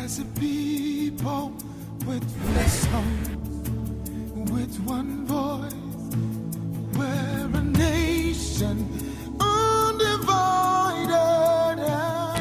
As a people with one song, with one voice, we're a nation undivided.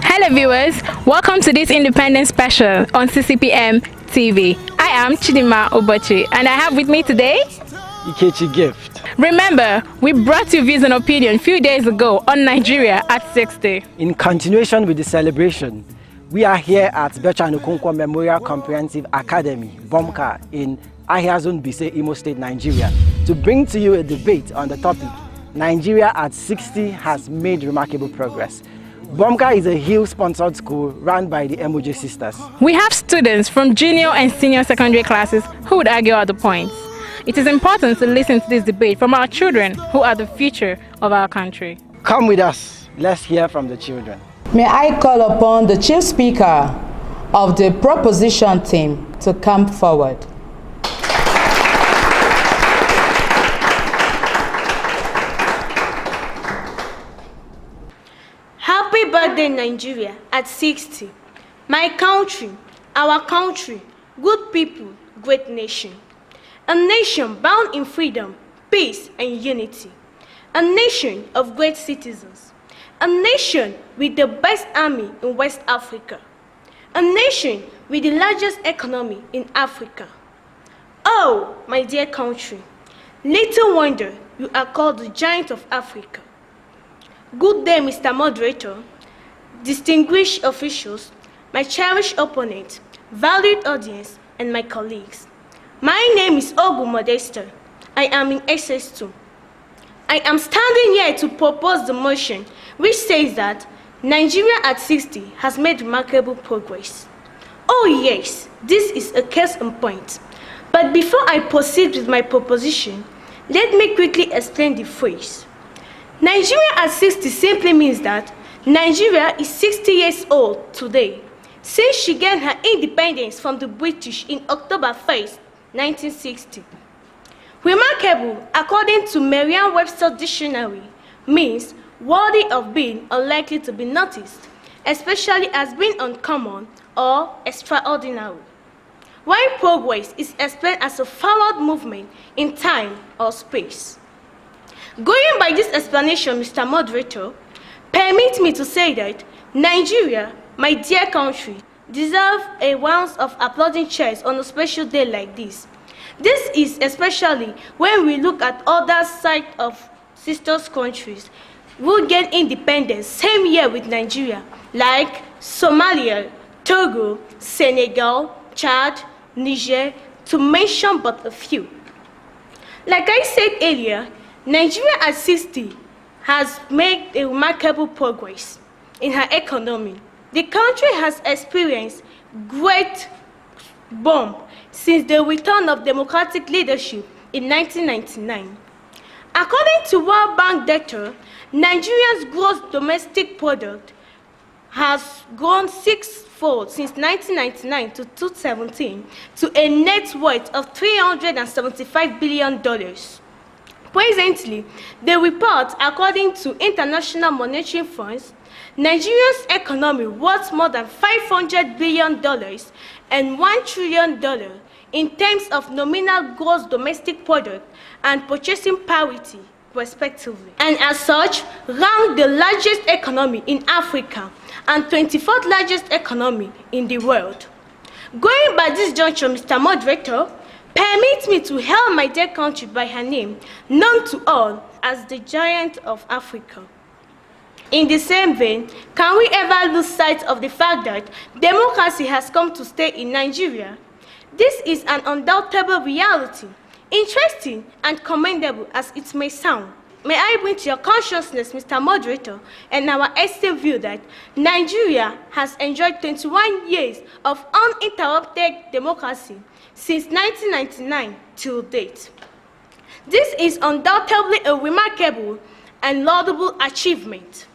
Hello viewers, welcome to this Independence Special on CCPM TV. I am Chidima Obochi and I have with me today Ikechi Gift. Remember, we brought you views and opinion a few days ago on Nigeria at 60. In continuation with the celebration, we are here at Berthrand Okonkwo Memorial Comprehensive Academy, Bomca, in Ahiazun Bise, Imo State, Nigeria, to bring to you a debate on the topic, Nigeria at 60 has made remarkable progress. Bomca is a Hill-sponsored school run by the MOJ sisters. We have students from junior and senior secondary classes who would argue other points. It is important to listen to this debate from our children who are the future of our country. Come with us. Let's hear from the children. May I call upon the chief speaker of the proposition team to come forward. Happy birthday, Nigeria at 60. My country, our country, good people, great nation. A nation bound in freedom, peace, and unity. A nation of great citizens. A nation with the best army in West Africa. A nation with the largest economy in Africa. Oh, my dear country, little wonder you are called the giant of Africa. Good day, Mr. Moderator, distinguished officials, my cherished opponent, valued audience, and my colleagues. My name is Ogu Modesta. I am in SS2. I am standing here to propose the motion which says that Nigeria at 60 has made remarkable progress. Oh yes, this is a case in point. But before I proceed with my proposition, let me quickly explain the phrase. Nigeria at 60 simply means that Nigeria is 60 years old today, since she gained her independence from the British in October 1st, 1960. Remarkable, according to Merriam-Webster Dictionary, means worthy of being unlikely to be noticed, especially as being uncommon or extraordinary. While progress is explained as a forward movement in time or space. Going by this explanation, Mr. Moderator, permit me to say that Nigeria, my dear country, deserves a round of applauding cheers on a special day like this. This is especially when we look at other side of sister countries who gained independence same year with Nigeria, like Somalia, Togo, Senegal, Chad, Niger, to mention but a few. Like I said earlier, Nigeria at 60 has made a remarkable progress in her economy. The country has experienced great boom since the return of democratic leadership in 1999. According to World Bank data, Nigeria's gross domestic product has grown sixfold since 1999 to 2017 to a net worth of $375 billion. Presently, the report, according to International Monetary Funds, Nigeria's economy worth more than $500 billion and $1 trillion in terms of nominal gross domestic product and purchasing parity, respectively, and as such, ranked the largest economy in Africa and 24th largest economy in the world. Going by this juncture, Mr. Moderator, permit me to hail my dear country by her name, known to all as the giant of Africa. In the same vein, can we ever lose sight of the fact that democracy has come to stay in Nigeria? This is an undoubtable reality, interesting and commendable as it may sound. May I bring to your consciousness, Mr. Moderator, and our esteemed view that Nigeria has enjoyed 21 years of uninterrupted democracy since 1999 till date. This is undoubtedly a remarkable and laudable achievement.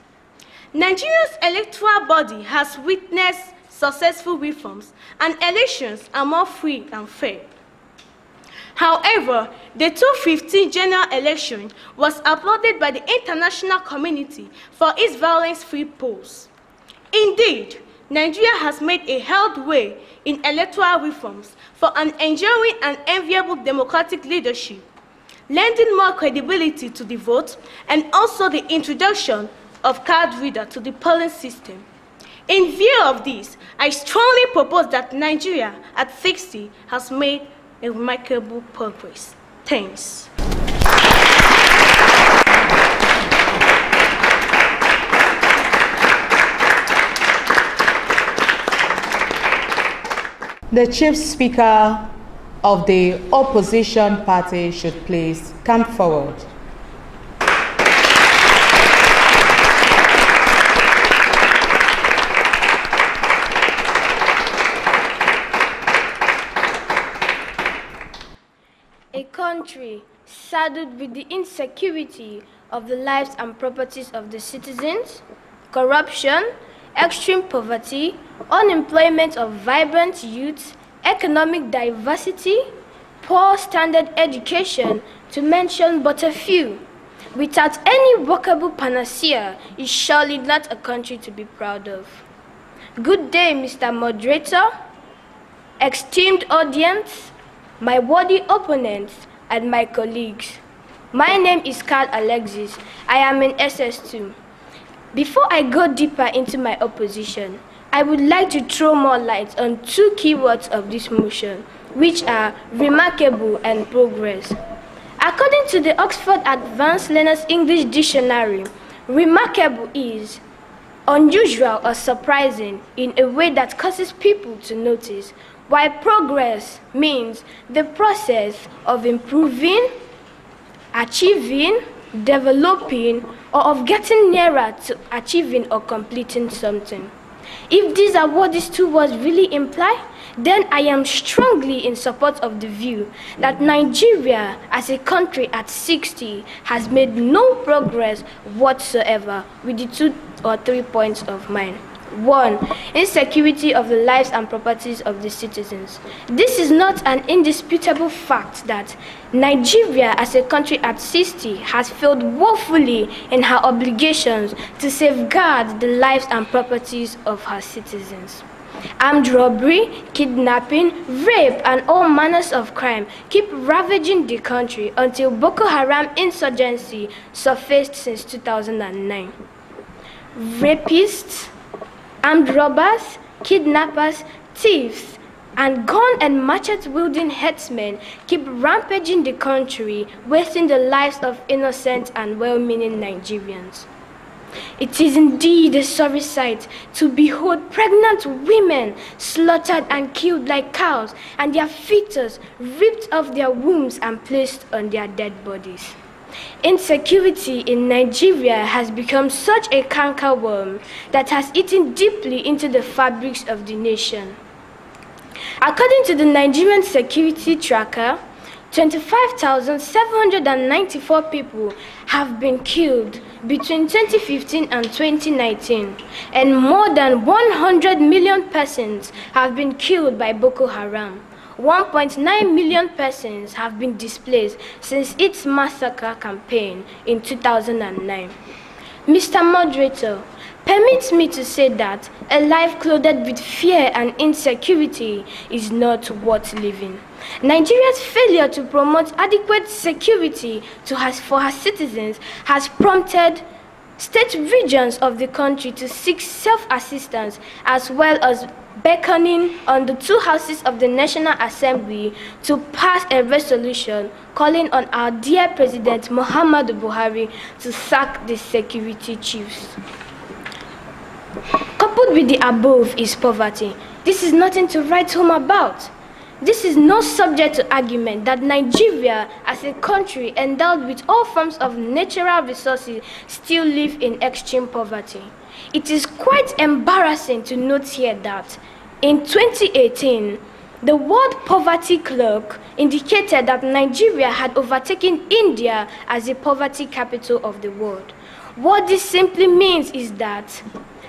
Nigeria's electoral body has witnessed successful reforms and elections are more free and fair. However, the 2015 general election was applauded by the international community for its violence-free polls. Indeed, Nigeria has made a healthway in electoral reforms for an enduring and enviable democratic leadership, lending more credibility to the vote, and also the introduction of card reader to the polling system. In view of this, I strongly propose that Nigeria at 60 has made a remarkable progress. Thanks. The Chief Speaker of the opposition party should please come forward. A country saddled with the insecurity of the lives and properties of the citizens, corruption, extreme poverty, unemployment of vibrant youth, economic diversity, poor standard education, to mention but a few, without any workable panacea, is surely not a country to be proud of. Good day, Mr. Moderator, esteemed audience, my worthy opponents, and my colleagues. My name is Carl Alexis. I am in SS2. Before I go deeper into my opposition, I would like to throw more light on two keywords of this motion, which are remarkable and progress. According to the Oxford Advanced Learners English Dictionary, remarkable is unusual or surprising in a way that causes people to notice, while progress means the process of improving, achieving, developing, or of getting nearer to achieving or completing something. If these are what these two words really imply, then I am strongly in support of the view that Nigeria as a country at 60 has made no progress whatsoever with the 2 or 3 points of mine. 1. Insecurity of the lives and properties of the citizens. This is not an indisputable fact that Nigeria as a country at 60 has failed woefully in her obligations to safeguard the lives and properties of her citizens. Armed robbery, kidnapping, rape, and all manners of crime keep ravaging the country until Boko Haram insurgency surfaced since 2009. Rapists, armed robbers, kidnappers, thieves, and gun and machete-wielding headsmen keep rampaging the country, wasting the lives of innocent and well-meaning Nigerians. It is indeed a sorry sight to behold pregnant women slaughtered and killed like cows, and their fetus ripped off their wombs and placed on their dead bodies. Insecurity in Nigeria has become such a cankerworm that has eaten deeply into the fabrics of the nation. According to the Nigerian Security Tracker, 25,794 people have been killed between 2015 and 2019, and more than 100 million persons have been killed by Boko Haram. 1.9 million persons have been displaced since its massacre campaign in 2009. Mr. Moderator, permit me to say that a life clothed with fear and insecurity is not worth living. Nigeria's failure to promote adequate security for her citizens has prompted state regions of the country to seek self-assistance, as well as beckoning on the two houses of the National Assembly to pass a resolution calling on our dear President Muhammadu Buhari to sack the security chiefs. Coupled with the above is poverty. This is nothing to write home about. This is no subject to argument that Nigeria, as a country endowed with all forms of natural resources, still live in extreme poverty. It is quite embarrassing to note here that in 2018, the World Poverty Clock indicated that Nigeria had overtaken India as the poverty capital of the world. What this simply means is that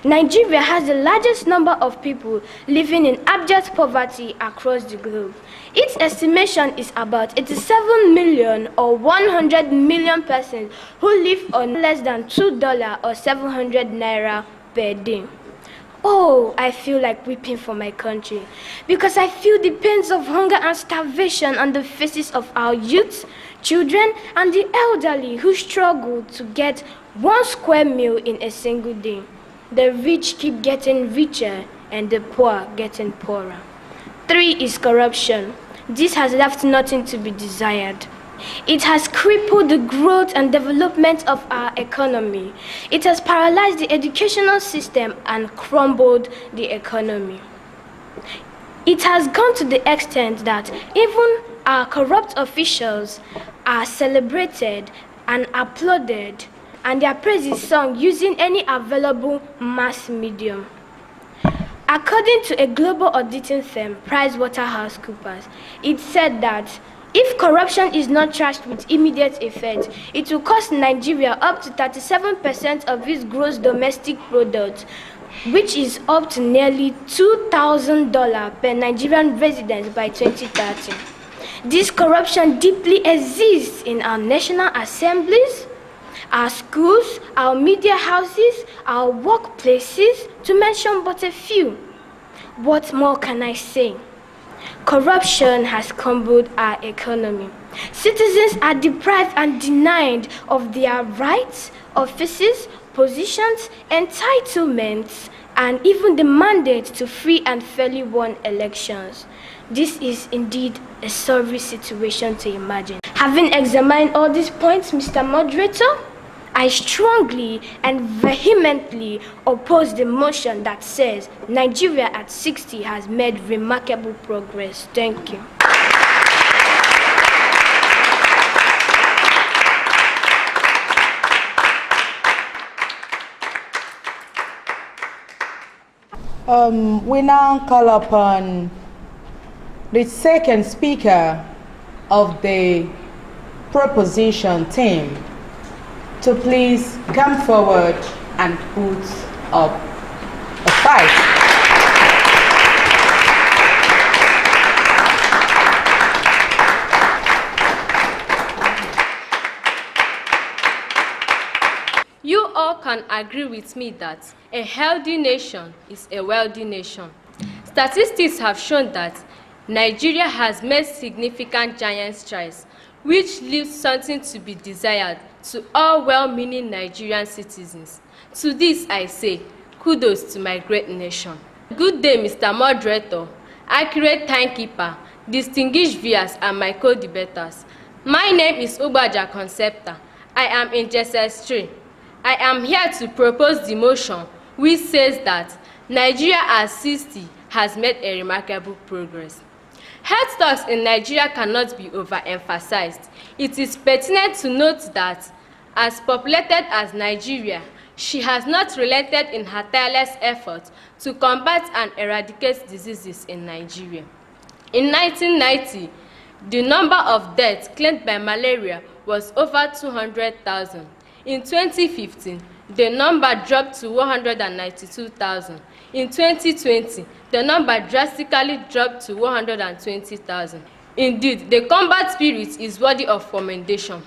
Nigeria has the largest number of people living in abject poverty across the globe. Its estimation is about 87 million or 100 million persons who live on less than $2 or 700 naira per day. Oh, I feel like weeping for my country because I feel the pains of hunger and starvation on the faces of our youth, children, and the elderly who struggle to get 1 square meal in a single day. The rich keep getting richer and the poor getting poorer. 3 is corruption. This has left nothing to be desired. It has crippled the growth and development of our economy. It has paralyzed the educational system and crumbled the economy. It has gone to the extent that even our corrupt officials are celebrated and applauded, and their praise is sung using any available mass medium. According to a global auditing firm, PricewaterhouseCoopers, it said that if corruption is not trashed with immediate effect, it will cost Nigeria up to 37% of its gross domestic product, which is up to nearly $2,000 per Nigerian resident by 2030. This corruption deeply exists in our national assemblies, our schools, our media houses, our workplaces, to mention but a few. What more can I say? Corruption has crumbled our economy. Citizens are deprived and denied of their rights, offices, positions, entitlements, and even the mandate to free and fairly won elections. This is indeed a sorry situation to imagine. Having examined all these points, Mr. Moderator, I strongly and vehemently oppose the motion that says Nigeria at 60 has made remarkable progress. Thank you. We now call upon the second speaker of the proposition team to please come forward and put up a fight. You all can agree with me that a healthy nation is a wealthy nation. Statistics have shown that Nigeria has made significant giant strides, which leaves something to be desired to all well-meaning Nigerian citizens. To this I say, kudos to my great nation. Good day, Mr. Moderator, accurate timekeeper, distinguished viewers, and my co-debaters. My name is Ubaja Concepta. I am in JSS3. I am here to propose the motion which says that Nigeria at 60 has made a remarkable progress. Health stocks in Nigeria cannot be overemphasized. It is pertinent to note that, as populated as Nigeria, she has not relented in her tireless efforts to combat and eradicate diseases in Nigeria. In 1990, the number of deaths claimed by malaria was over 200,000. In 2015, the number dropped to 192,000. In 2020, the number drastically dropped to 120,000. Indeed, the combat spirit is worthy of commendation.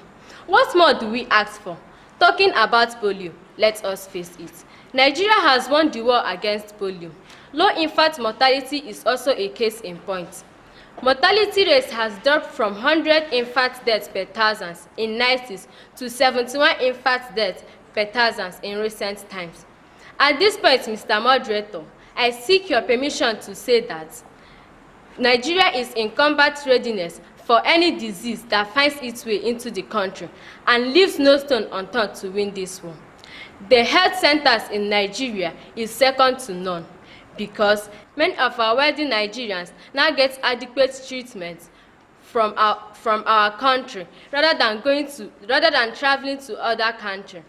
What more do we ask for? Talking about polio, let us face it. Nigeria has won the war against polio. Low infant mortality is also a case in point. Mortality rate has dropped from 100 infant deaths per thousand in 90s to 71 infant deaths per thousand in recent times. At this point, Mr. Moderator, I seek your permission to say that Nigeria is in combat readiness for any disease that finds its way into the country and leaves no stone unturned to win this war. The health centers in Nigeria is second to none, because many of our wealthy Nigerians now get adequate treatment from our country rather than traveling to other countries.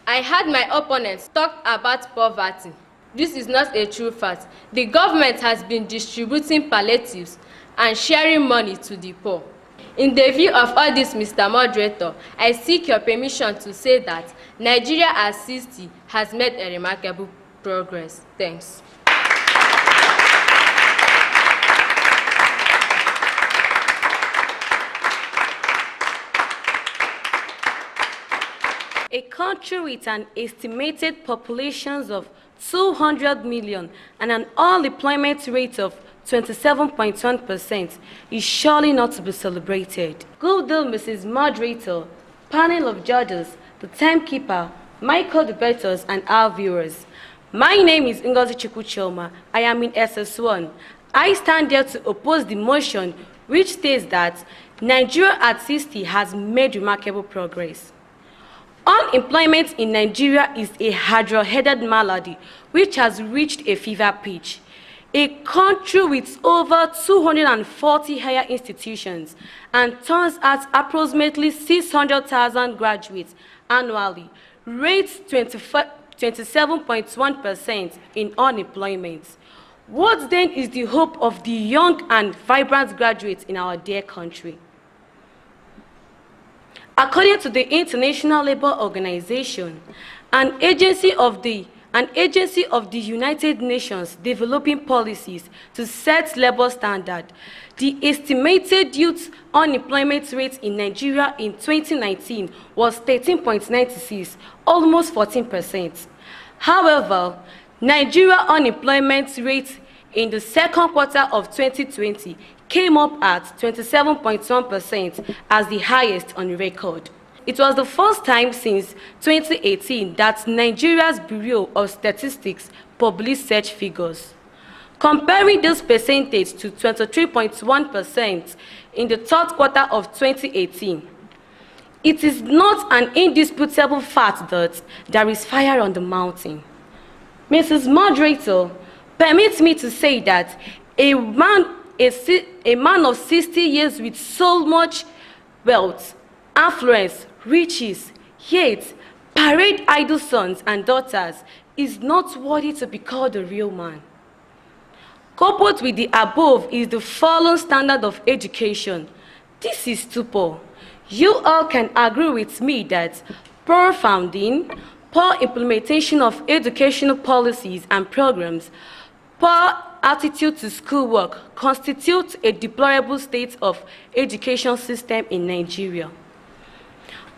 I heard my opponents talk about poverty. This is not a true fact. The government has been distributing palliatives and sharing money to the poor. In the view of all this, Mr. Moderator, I seek your permission to say that Nigeria at 60 has made a remarkable progress. Thanks. a country with an estimated population of 200 million and an unemployment rate of 27.1% is surely not to be celebrated. Good day, Mrs. Moderator, panel of judges, the timekeeper, my co-debaters, and our viewers. My name is Ngozi Chukwuchioma. I am in SS1. I stand here to oppose the motion which states that Nigeria at 60 has made remarkable progress. Unemployment in Nigeria is a hydra-headed malady which has reached a fever pitch. A country with over 240 higher institutions and turns out approximately 600,000 graduates annually rates 27.1% in unemployment. What then is the hope of the young and vibrant graduates in our dear country? According to the International Labour Organization, an agency of the United Nations developing policies to set labor standards, the estimated youth unemployment rate in Nigeria in 2019 was 13.96, almost 14%. However, Nigeria unemployment rate in the second quarter of 2020 came up at 27.1% as the highest on record. It was the first time since 2018 that Nigeria's Bureau of Statistics published such figures. Comparing this percentage to 23.1% in the third quarter of 2018, it is not an indisputable fact that there is fire on the mountain. Mrs. Moderator, permit me to say that a man of 60 years with so much wealth, affluence, riches, yet parade idle sons and daughters is not worthy to be called a real man. Coupled with the above is the following standard of education. This is stupor. You all can agree with me that poor founding, poor implementation of educational policies and programs, poor attitude to schoolwork constitute a deplorable state of education system in Nigeria.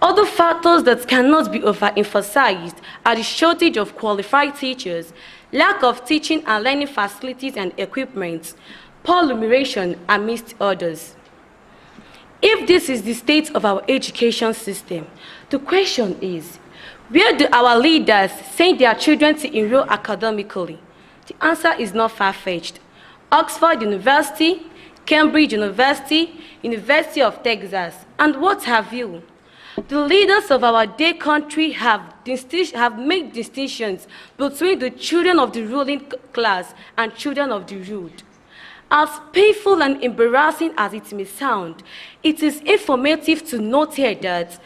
Other factors that cannot be overemphasized are the shortage of qualified teachers, lack of teaching and learning facilities and equipment, poor remuneration, amidst others. If this is the state of our education system, the question is, where do our leaders send their children to enroll academically? The answer is not far-fetched. Oxford University, Cambridge University, University of Texas, and what have you? The leaders of our dear country have made distinctions between the children of the ruling class and children of the ruled. As painful and embarrassing as it may sound, it is informative to note here that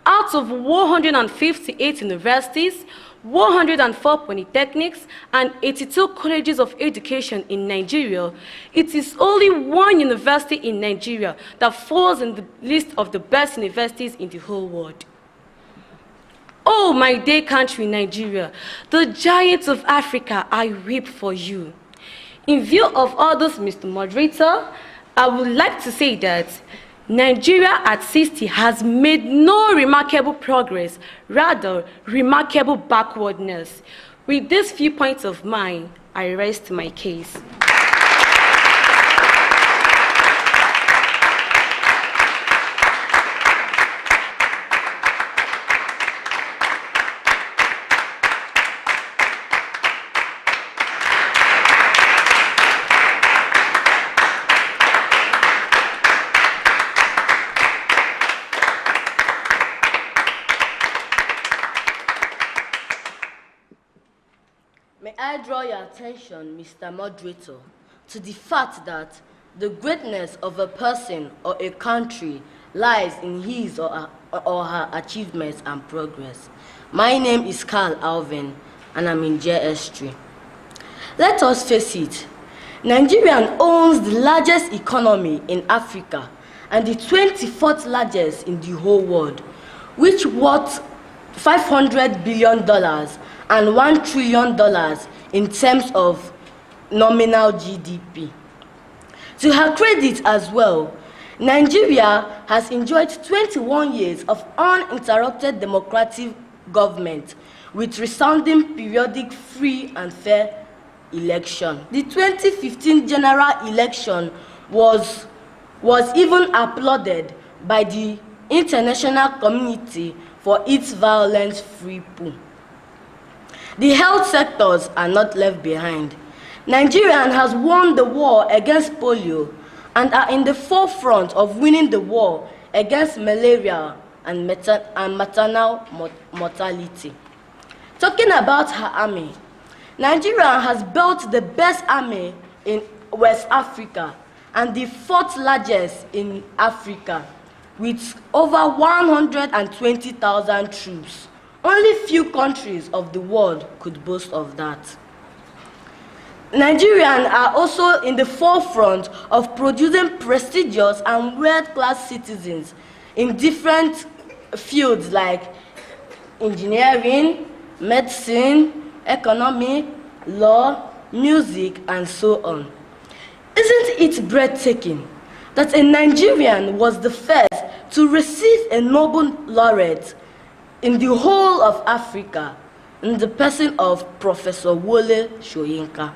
out of 158 universities, 104 polytechnics, and 82 colleges of education in Nigeria, it is only one university in Nigeria that falls in the list of the best universities in the whole world. Oh, my dear country, Nigeria, the giants of Africa, I weep for you. In view of all this, Mr. Moderator, I would like to say that Nigeria at 60 has made no remarkable progress, rather remarkable backwardness. With these few points of mine, I rest my case. May I draw your attention, Mr. Moderator, to the fact that the greatness of a person or a country lies in his or her achievements and progress. My name is Carl Alvin, and I'm in JS3. Let us face it, Nigeria owns the largest economy in Africa and the 24th largest in the whole world, which worth $500 billion and $1 trillion in terms of nominal GDP. To her credit as well, Nigeria has enjoyed 21 years of uninterrupted democratic government with resounding periodic free and fair election. The 2015 general election was even applauded by the international community for its violence-free pool. The health sectors are not left behind. Nigeria has won the war against polio and are in the forefront of winning the war against malaria and maternal mortality. Talking about her army, Nigeria has built the best army in West Africa and the fourth largest in Africa, with over 120,000 troops. Only few countries of the world could boast of that. Nigerians are also in the forefront of producing prestigious and world-class citizens in different fields like engineering, medicine, economic, law, music, and so on. Isn't it breathtaking that a Nigerian was the first to receive a Nobel laureate in the whole of Africa in the person of Professor Wole Soyinka?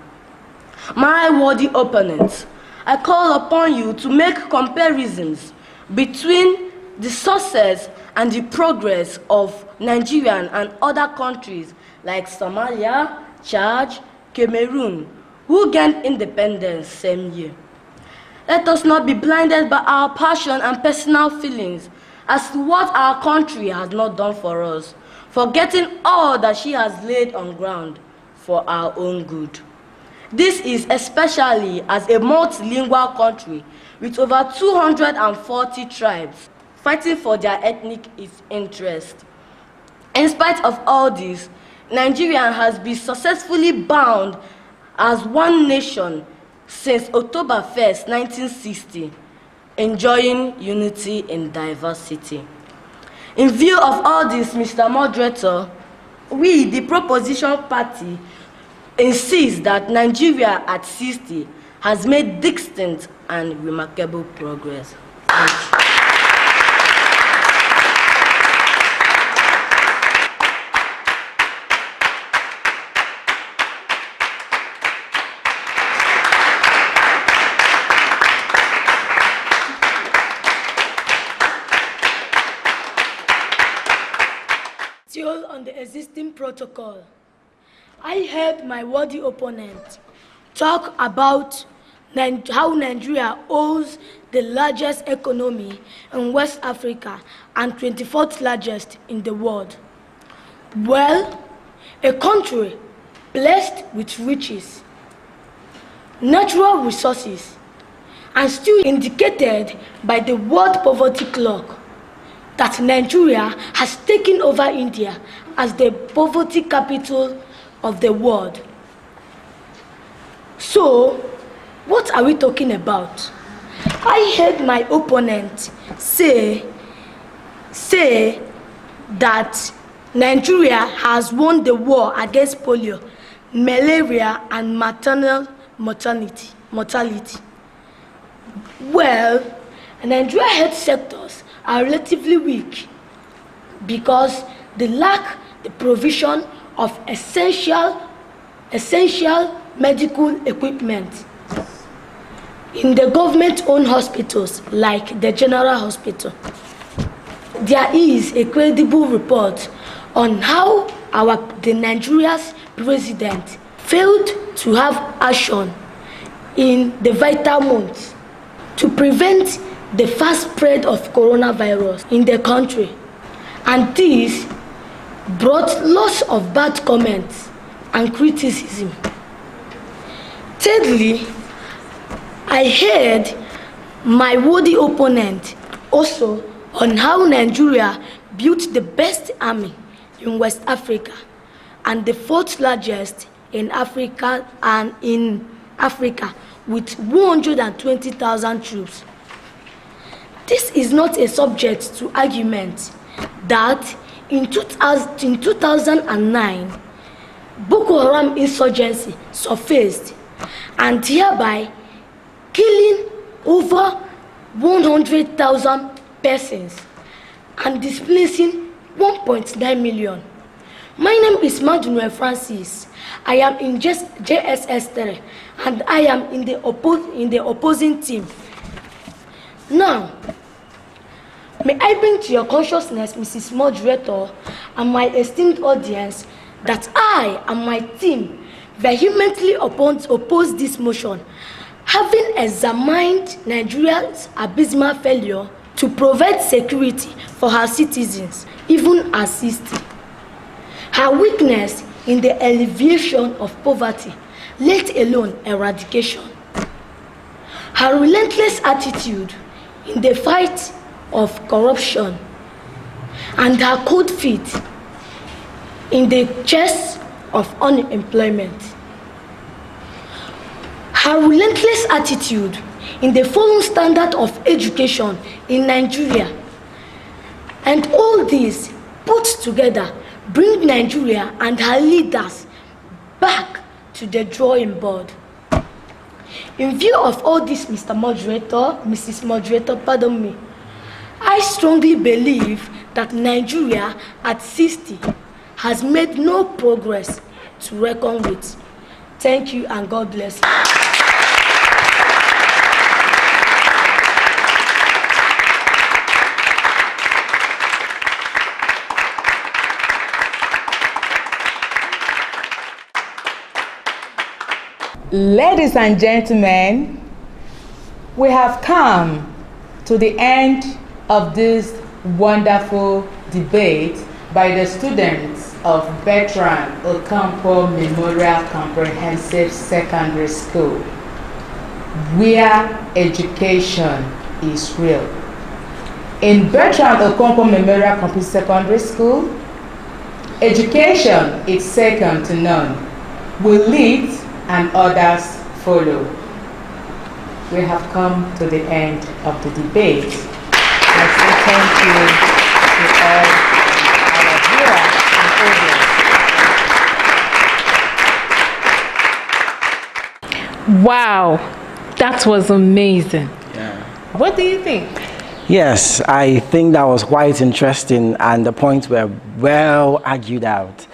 My worthy opponents, I call upon you to make comparisons between the success and the progress of Nigeria and other countries like Somalia, Chad, Cameroon, who gained independence same year. Let us not be blinded by our passion and personal feelings as to what our country has not done for us, forgetting all that she has laid on ground for our own good. This is especially as a multilingual country with over 240 tribes fighting for their ethnic interest. In spite of all this, Nigeria has been successfully bound as one nation since October 1st, 1960, enjoying unity in diversity. In view of all this, Mr. Moderator, we, the Proposition Party, insist that Nigeria at 60 has made distinct and remarkable progress. Thank you. Still on the existing protocol, I heard my worthy opponent talk about how Nigeria owns the largest economy in West Africa and 24th largest in the world. Well, a country blessed with riches, natural resources, and still indicated by the World Poverty Clock that Nigeria has taken over India as the poverty capital of the world. So, what are we talking about? I heard my opponent say that Nigeria has won the war against polio, malaria, and maternal mortality. Well, Nigeria's health sectors are relatively weak because they lack the provision of essential medical equipment in the government-owned hospitals like the General Hospital. There is a credible report on how the Nigeria's president failed to have action in the vital months to prevent the fast spread of coronavirus in the country, and this brought lots of bad comments and criticism. Thirdly, I heard my worthy opponent also on how Nigeria built the best army in West Africa and the fourth largest in Africa with 120,000 troops. This is not a subject to argument that in 2009, Boko Haram insurgency surfaced and hereby killing over 100,000 persons and displacing 1.9 million My name is Maduno Francis. I am in JSS 3 and I am in the opposing team. Now, may I bring to your consciousness, Mrs. Moderator, and my esteemed audience, that I and my team vehemently oppose this motion, having examined Nigeria's abysmal failure to provide security for her citizens, even at 60. Her weakness in the alleviation of poverty, let alone eradication. Her relentless attitude in the fight of corruption, and her cold feet in the chest of unemployment. Her relentless attitude in the fallen standard of education in Nigeria. And all this put together bring Nigeria and her leaders back to the drawing board. In view of all this, Mr. Moderator, Mrs. Moderator, pardon me, I strongly believe that Nigeria at 60 has made no progress to reckon with. Thank you and God bless you. Ladies and gentlemen, we have come to the end of this wonderful debate by the students of Berthrand Okonkwo Memorial Comprehensive Secondary School, where education is real. In Berthrand Okonkwo Memorial Comprehensive Secondary School, education is second to none. We lead and others follow. We have come to the end of the debate. I say thank you to all our viewers and audience. Wow, that was amazing. Yeah. What do you think? Yes, I think that was quite interesting and the points were well argued out.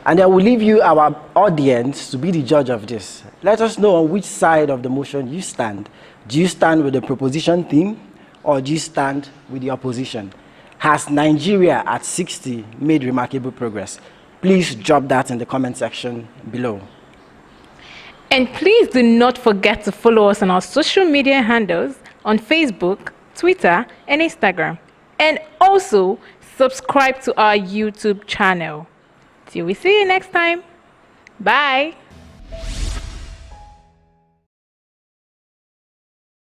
And I will leave you, our audience, to be the judge of this. Let us know on which side of the motion you stand. Do you stand with the proposition team or do you stand with the opposition? Has Nigeria at 60 made remarkable progress? Please drop that in the comment section below. And please do not forget to follow us on our social media handles on Facebook, Twitter, and Instagram. And also subscribe to our YouTube channel. Till we see you next time. Bye.